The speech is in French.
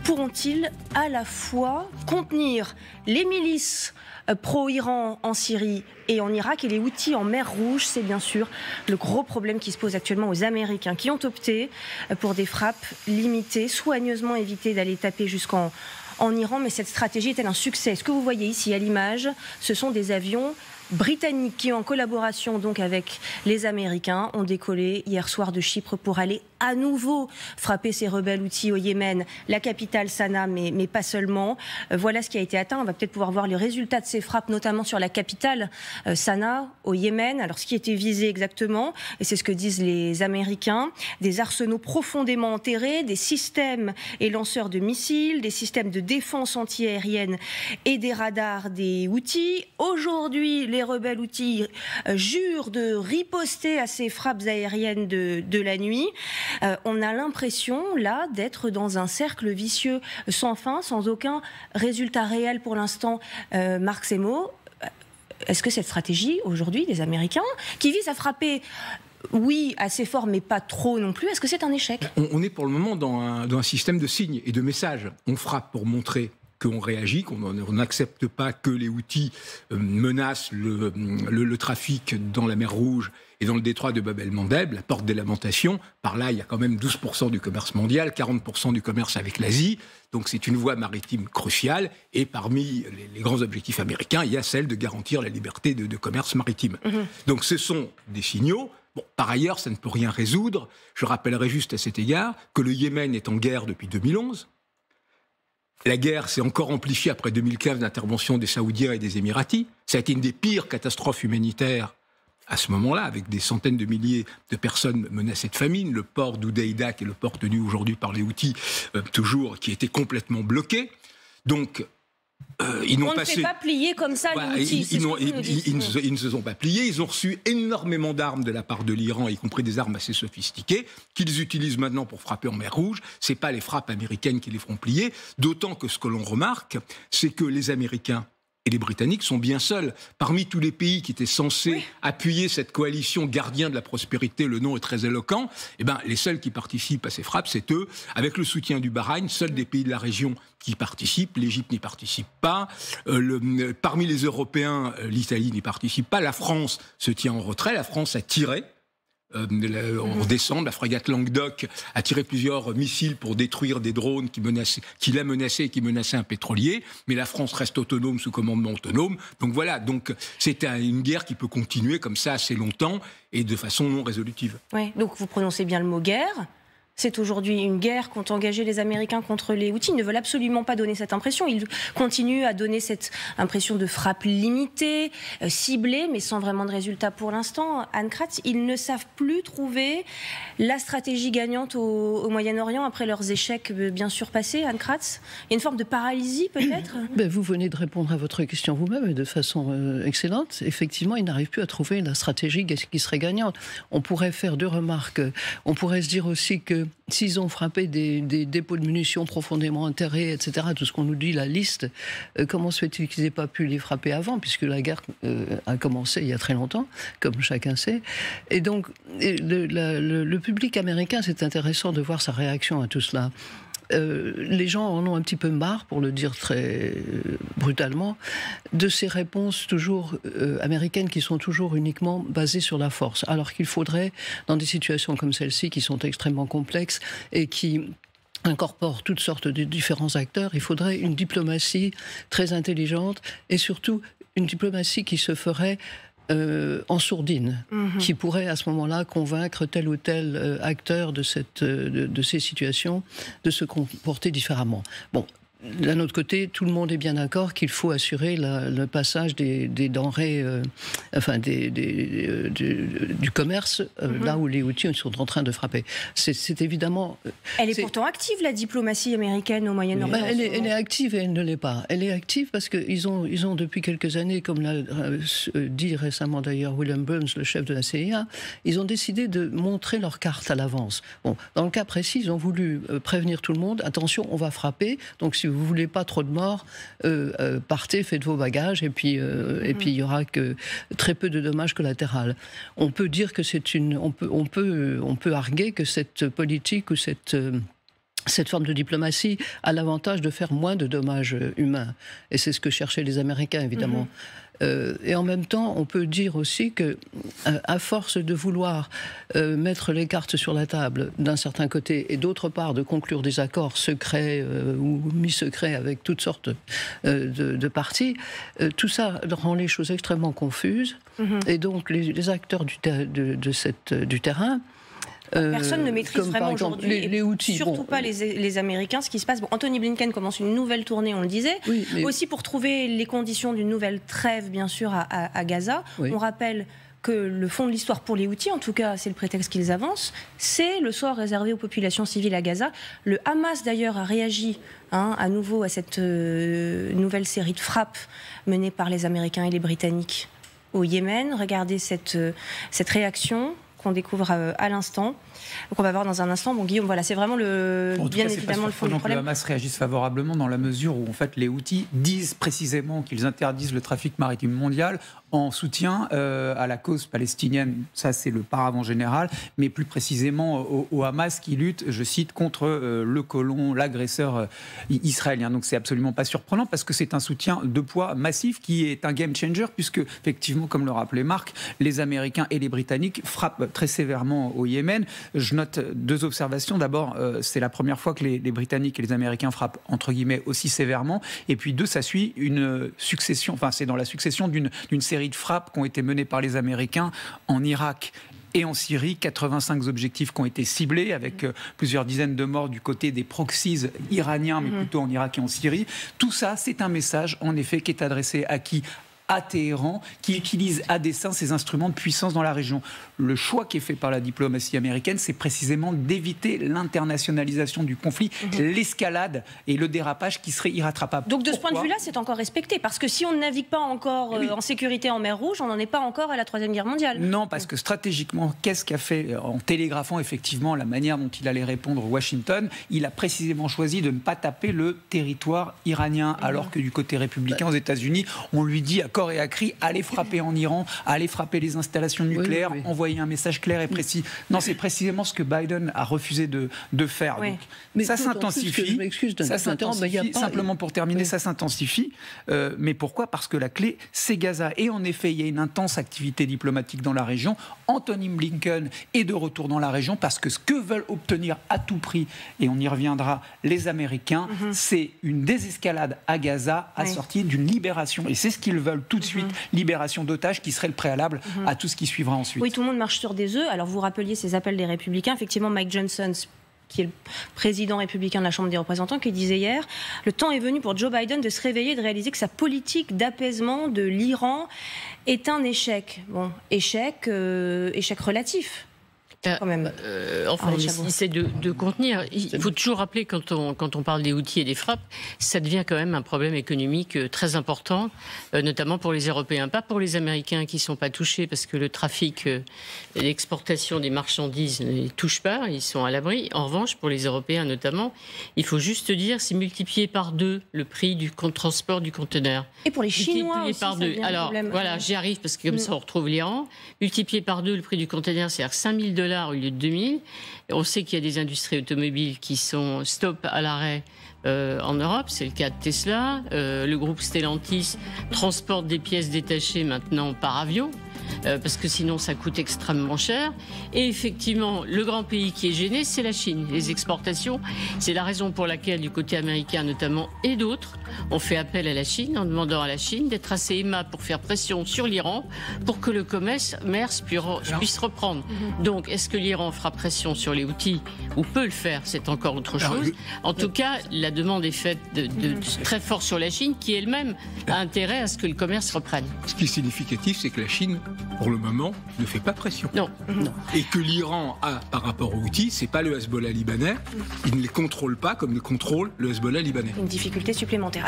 pourront-ils à la fois contenir les milices pro-Iran en Syrie et en Irak et les Houthis en mer Rouge? C'est bien sûr le gros problème qui se pose actuellement aux Américains qui ont opté pour des frappes limitées, soigneusement éviter d'aller taper jusqu'en Iran. Mais cette stratégie est-elle un succès? Ce que vous voyez ici à l'image, ce sont des avions britanniques qui, en collaboration donc avec les Américains, ont décollé hier soir de Chypre pour aller à nouveau frapper ces rebelles Houthis au Yémen, la capitale Sanaa, mais pas seulement. Voilà ce qui a été atteint. On va peut-être pouvoir voir les résultats de ces frappes, notamment sur la capitale Sanaa, au Yémen. Alors, ce qui était visé exactement, et c'est ce que disent les Américains, des arsenaux profondément enterrés, des systèmes et lanceurs de missiles, des systèmes de défense antiaérienne et des radars des Houthis. Aujourd'hui, les rebelles Houthis jurent de riposter à ces frappes aériennes de la nuit. On a l'impression, là, d'être dans un cercle vicieux sans fin, sans aucun résultat réel pour l'instant. Marc Semo, est-ce que cette stratégie, aujourd'hui, des Américains, qui vise à frapper, oui, assez fort, mais pas trop non plus, est-ce que c'est un échec? On est pour le moment dans un système de signes et de messages. On frappe pour montrer qu'on réagit, qu'on n'accepte pas que les Houthis menacent le trafic dans la mer Rouge et dans le détroit de Bab el-Mandeb, la porte des lamentations. Par là, il y a quand même 12% du commerce mondial, 40% du commerce avec l'Asie. Donc c'est une voie maritime cruciale. Et parmi les grands objectifs américains, il y a celle de garantir la liberté de commerce maritime. Donc ce sont des signaux. Bon, par ailleurs, ça ne peut rien résoudre. Je rappellerai juste à cet égard que le Yémen est en guerre depuis 2011. La guerre s'est encore amplifiée après 2015, l'intervention des Saoudiens et des Émiratis. Ça a été une des pires catastrophes humanitaires à ce moment-là, avec des centaines de milliers de personnes menacées de famine. Le port d'Hodeïda, qui est le port tenu aujourd'hui par les Houthis, toujours, qui était complètement bloqué. Donc, ils n'ont on ne s'est pas plié comme ça, voilà, les Houthis. Ils ne se sont pas pliés. Ils ont reçu énormément d'armes de la part de l'Iran, y compris des armes assez sophistiquées, qu'ils utilisent maintenant pour frapper en mer Rouge. C'est pas les frappes américaines qui les feront plier. D'autant que ce que l'on remarque, c'est que les Américains et les Britanniques sont bien seuls. Parmi tous les pays qui étaient censés appuyer cette coalition gardien de la prospérité, le nom est très éloquent, eh ben, les seuls qui participent à ces frappes, c'est eux, avec le soutien du Bahreïn, seuls des pays de la région qui participent. L'Égypte n'y participe pas. Parmi les Européens, l'Italie n'y participe pas. La France se tient en retrait. La France a tiré. En décembre, la frégate Languedoc a tiré plusieurs missiles pour détruire des drones qui la menaçaient et qui menaçaient un pétrolier. Mais la France reste autonome sous commandement autonome. Donc voilà, donc c'est une guerre qui peut continuer comme ça assez longtemps et de façon non résolutive. Ouais, donc vous prononcez bien le mot guerre. C'est aujourd'hui une guerre qu'ont engagée les Américains contre les Houthis. Ils ne veulent absolument pas donner cette impression. Ils continuent à donner cette impression de frappe limitée, ciblée, mais sans vraiment de résultat pour l'instant. Anne Kratz, ils ne savent plus trouver la stratégie gagnante au Moyen-Orient après leurs échecs bien sûr passés. Anne Kratz, il y a une forme de paralysie peut-être? Vous venez de répondre à votre question vous-même et de façon excellente. Effectivement, ils n'arrivent plus à trouver la stratégie qui serait gagnante. On pourrait faire deux remarques. On pourrait se dire aussi que s'ils ont frappé des dépôts de munitions profondément enterrés, etc., tout ce qu'on nous dit, la liste, comment se fait-il qu'ils n'aient pas pu les frapper avant, puisque la guerre a commencé il y a très longtemps, comme chacun sait. Et donc, le public américain, c'est intéressant de voir sa réaction à tout cela. Les gens en ont un petit peu marre, pour le dire très brutalement, de ces réponses toujours américaines qui sont toujours uniquement basées sur la force. Alors qu'il faudrait, dans des situations comme celle-ci, qui sont extrêmement complexes et qui incorporent toutes sortes de différents acteurs, il faudrait une diplomatie très intelligente et surtout une diplomatie qui se ferait en sourdine, qui pourrait à ce moment-là convaincre tel ou tel acteur de ces situations de se comporter différemment. Bon, d'un autre côté, tout le monde est bien d'accord qu'il faut assurer le passage des denrées, du commerce, là où les Houthis sont en train de frapper. C'est évidemment... Elle est pourtant active, la diplomatie américaine au Moyen-Orient. Elle est active et elle ne l'est pas. Elle est active parce qu'ils ont depuis quelques années, comme l'a dit récemment d'ailleurs William Burns, le chef de la CIA, ils ont décidé de montrer leur carte à l'avance. Bon, dans le cas précis, ils ont voulu prévenir tout le monde, attention, on va frapper, donc si vous voulez pas trop de morts, partez, faites vos bagages, et puis il y aura que très peu de dommages collatéraux. On peut dire que on peut arguer que cette politique ou cette cette forme de diplomatie a l'avantage de faire moins de dommages humains. Et c'est ce que cherchaient les Américains, évidemment. Et en même temps, on peut dire aussi que, à force de vouloir mettre les cartes sur la table d'un certain côté, et d'autre part de conclure des accords secrets ou mi-secrets avec toutes sortes de parties, tout ça rend les choses extrêmement confuses. Et donc, les acteurs du terrain... Personne ne maîtrise vraiment aujourd'hui, les outils, surtout pas les Américains, ce qui se passe. Bon, Anthony Blinken commence une nouvelle tournée, on le disait, aussi pour trouver les conditions d'une nouvelle trêve, bien sûr, à Gaza. On rappelle que le fond de l'histoire pour les Houthis, en tout cas c'est le prétexte qu'ils avancent, c'est le sort réservé aux populations civiles à Gaza. Le Hamas d'ailleurs a réagi à nouveau à cette nouvelle série de frappes menées par les Américains et les Britanniques au Yémen. Regardez cette réaction qu'on découvre à l'instant. Donc on va voir dans un instant. Bon, Guillaume, voilà, c'est vraiment bien évidemment le fond du problème. Le Hamas réagisse favorablement dans la mesure où en fait les Houthis disent précisément qu'ils interdisent le trafic maritime mondial en soutien à la cause palestinienne. Ça, c'est le paravent général, mais plus précisément au Hamas qui lutte, je cite, contre le colon, l'agresseur israélien. Donc c'est absolument pas surprenant parce que c'est un soutien de poids massif qui est un game changer puisque, effectivement, comme le rappelait Marc, les Américains et les Britanniques frappent très sévèrement au Yémen. Je note deux observations. D'abord, c'est la première fois que les Britanniques et les Américains frappent, entre guillemets, aussi sévèrement. Et puis deux, ça suit une succession, enfin c'est dans la succession d'une série de frappes qui ont été menées par les Américains en Irak et en Syrie, 85 objectifs qui ont été ciblés avec plusieurs dizaines de morts du côté des proxies iraniens, mais plutôt en Irak et en Syrie. Tout ça, c'est un message, en effet, qui est adressé à qui ? À Téhéran, qui utilise à dessein ces instruments de puissance dans la région. Le choix qui est fait par la diplomatie américaine, c'est précisément d'éviter l'internationalisation du conflit, l'escalade et le dérapage qui serait irrattrapable. Donc de ce point de vue-là, c'est encore respecté, parce que si on ne navigue pas encore en sécurité en mer Rouge, on n'en est pas encore à la Troisième Guerre mondiale. Non, parce que stratégiquement, qu'est-ce qu'a fait en télégraphant effectivement la manière dont il allait répondre Washington? Il a précisément choisi de ne pas taper le territoire iranien, alors que du côté républicain aux États-Unis, on lui dit à corps et à cri, allez frapper en Iran, allez frapper les installations nucléaires, envoyer un message clair et précis. Non, c'est précisément ce que Biden a refusé de faire. Donc, mais ça s'intensifie. Simplement pour terminer, ça s'intensifie. Mais pourquoi? Parce que la clé, c'est Gaza. Et en effet, il y a une intense activité diplomatique dans la région. Anthony Blinken est de retour dans la région parce que ce que veulent obtenir à tout prix, et on y reviendra, les Américains, c'est une désescalade à Gaza assortie d'une libération. Et c'est ce qu'ils veulent tout de suite, libération d'otages qui serait le préalable à tout ce qui suivra ensuite. Oui, tout le monde marche sur des œufs. Alors vous rappeliez ces appels des Républicains. Effectivement, Mike Johnson, qui est le président républicain de la Chambre des représentants, qui disait hier, le temps est venu pour Joe Biden de se réveiller et de réaliser que sa politique d'apaisement de l'Iran est un échec. Bon, échec relatif. Quand même. Enfin, on essaie de contenir. Il faut toujours rappeler, quand on parle des Houthis et des frappes, ça devient quand même un problème économique très important, notamment pour les Européens. Pas pour les Américains qui ne sont pas touchés, parce que le trafic et l'exportation des marchandises ne les touche pas, ils sont à l'abri. En revanche, pour les Européens notamment, il faut juste dire, c'est multiplié par 2 le prix du transport du conteneur. Et pour les Chinois aussi, par 2. Alors, voilà, j'y arrive, parce que comme ça, on retrouve l'Iran. Multiplié par 2 le prix du conteneur, c'est-à-dire $5 000 au lieu de 2000. On sait qu'il y a des industries automobiles qui sont stop à l'arrêt en Europe, c'est le cas de Tesla. Le groupe Stellantis transporte des pièces détachées maintenant par avion. Parce que sinon ça coûte extrêmement cher. Et effectivement, le grand pays qui est gêné, c'est la Chine. Les exportations, c'est la raison pour laquelle, du côté américain notamment, et d'autres, on fait appel à la Chine en demandant à la Chine d'être assez aimable pour faire pression sur l'Iran pour que le commerce puisse reprendre. Donc, est-ce que l'Iran fera pression sur les Houthis ou peut le faire? C'est encore autre chose. En tout cas, la demande est faite de très fort sur la Chine, qui elle-même a intérêt à ce que le commerce reprenne. Ce qui est significatif, c'est que la Chine, pour le moment, ne fait pas pression. Non. Et que l'Iran a, par rapport aux Houthis, c'est pas le Hezbollah libanais. Il ne les contrôle pas comme le contrôle le Hezbollah libanais. Une difficulté supplémentaire.